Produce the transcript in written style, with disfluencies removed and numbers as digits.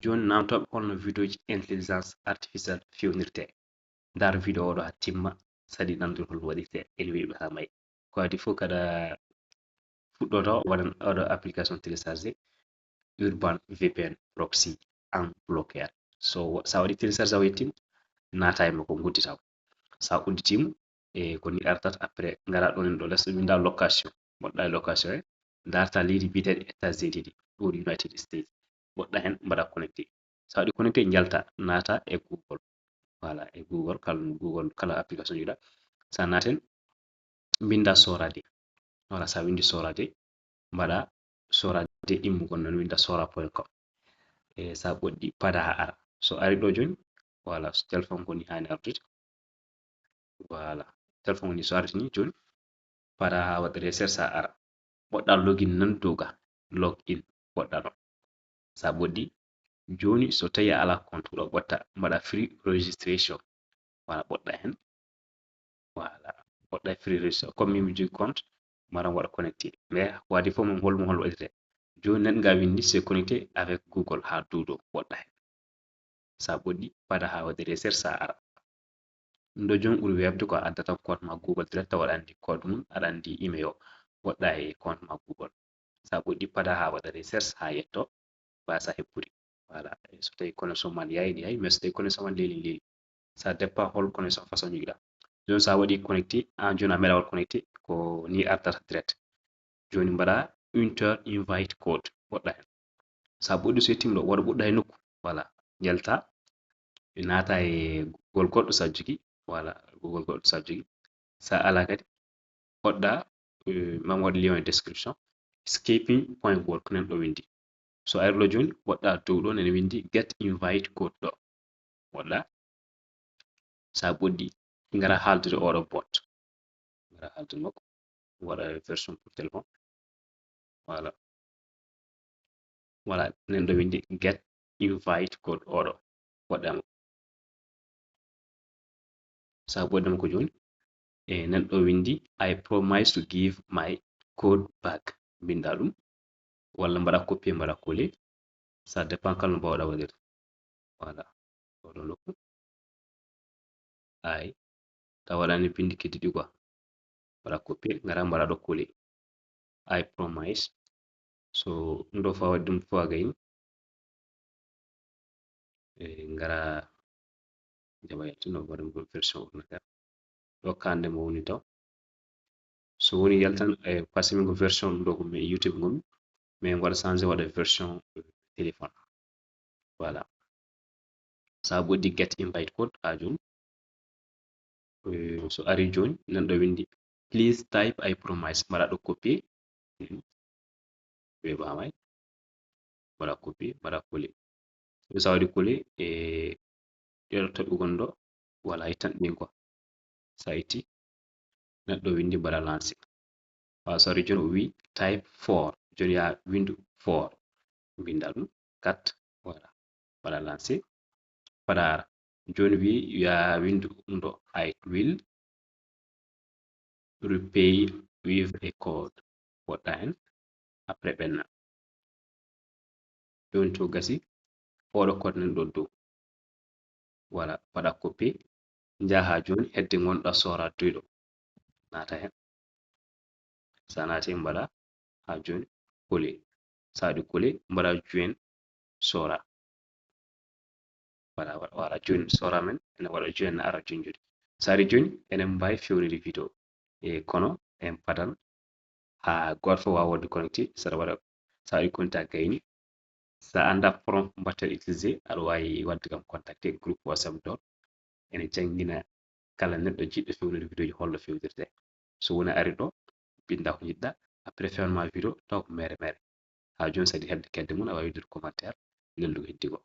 joni namtoɓe holno vidéo ji intelligence artificial fewnirte ndar vidéo oɗo ha timma sadi nandude holno waɗirte ene weeɓi ha may ko adi fof kada fuɗɗoto waɗan oɗo application téléchargé urban vpn proxy en bloquer so sa waɗi téléchargé o yettima nata e makko gudditaw sa udditima e ko ni artata après ngara ɗon en ɗo less ɗo winda location goɗɗa e location he darta leydi biteɗo États-Unis ɗi ɗo United States goɗɗa hen mbaɗa connecté sa waɗi connecté jalta nata e Google voilà e Google kala application jiɗa sa naten binda sorade voilà sa windi sorade mbaɗa sorade immugol non winda sora.com e sa ɓoɗɗi pada ha ara so ari ɗo joni voilà so téléphone koni hani ardude voilà téléphone ni so ardi ni joni pada ha waɗa recherche sa ara ɓoɗɗa login nan doga log in ɓoɗɗa ɗon sa ɓoɗɗi joni so tawi a ala compte ɗo ɓotta mbaɗa free registration voilà ɓoɗɗa hen voilà ɓoɗɗa free registration comme min mi jogi compte mbaɗa waɗa connecté mais ko adi fof min holmo holno waɗirte joni neɗɗo nga windi c'est connecté avec Google ha dow ɗo ɓoɗɗa hen sa ɓoɗɗi pada ha waɗa recherche sa ara ɗum ɗo joni ɓuuri webde ko a adda tan compte ma Google direct tawa aɗa andi code mum aɗa andi email o woɗɗa e compte ma Google sa ɓoɗɗi pada ha waɗa recherche ha yetto basa heɓɓude voilà so tawi connexion ma yayi yahi mais so tawi connexion ma leeli ça dépend hol connexion façon joguiɗa joni sa waɗi connecté an joni a meeɗa waɗ connecté ko ni ardata direct joni mbaɗa enter invite code woɗɗa hen sa ɓoɗɗi so yettima ɗo waɗa ɓoɗɗa e nokku voilà jalta nata e Google goɗɗo sa jogui voilà Google goɗɗo sa jogui sa ala kadi goɗɗa mami waɗa lien e description escaping.work ko nan ɗo windi so ari ɗo joni woɗɗa dow ɗo nene windi get invite code ɗo woɗɗa sa ɓoɗɗi ngara haldude oɗo bot ngara haldude makko waɗa version pour téléphone voilà voilà nen ɗo windi get invite code oɗo waɗɗama sa ɓoɗɗama ko joni e nan ɗo windi I promise to give my code back binda ɗum walla mbaɗa copier mbaɗa coller ça dépend kala no mbawɗa waɗirde voilà oɗo nokku ay tawa waɗani bindi keddi ɗi quoi mbaɗa copier ngara mbaɗa ɗo coller I promise so ɗum ɗo fa waɗi ɗum fo a gayni e ngara jaɓa yettuno waɗa version ordinateur ɗo kande mo woni taw so woni yaltan e pasque min ko version ɗum ɗo ko mi YouTube ngomi mais waɗa changé waɗa version téléphone voilà sa ɓoɗɗi get invite code ha joni so ari joni nan ɗo windi please type I promise mbaɗa ɗo copier weɓamay mbaɗa copier mbaɗa coller sa waɗi coller e ɗeɗo toɓi gonɗo voilà ittan ɗin quoi sa itti neɗɗo windi mbaɗa lancé so ari joni o wi type 4 joni ya windu 4 binda ɗum 4 voilà mbaɗa lancé pada ara joni wi ya windu ɗum ɗo I will repay with a code woɗɗa hen après ɓenna joni to gasi oɗo code nan ɗo dow voilà waɗa copier jaha joni hedde gonɗa sora doyɗo nata hen sa nati mbaɗa ha joni coller sa waɗi coller mbaɗa join sora voilà join sora men ene waɗa join na ara joni sa ari joni enen mbawi fewnude vidéo e kono en padan ha goto fof wawa wadde connecté saɗa waɗa sa waɗi connecté a gayni sa anda prompt mbatte utilisé aɗa wawi wadde kam contacté groupe WhatsApp ɗon ene jangguina kala neɗɗo jiɗɗo fewnude vidéo ji holno fewnirte so woni ari ɗo binda ko jiɗɗa après fewnma vidéo taw ko mere mere ha joni sadi hedde kedde mum a wawi widdude commentaire lelnugo heddi ko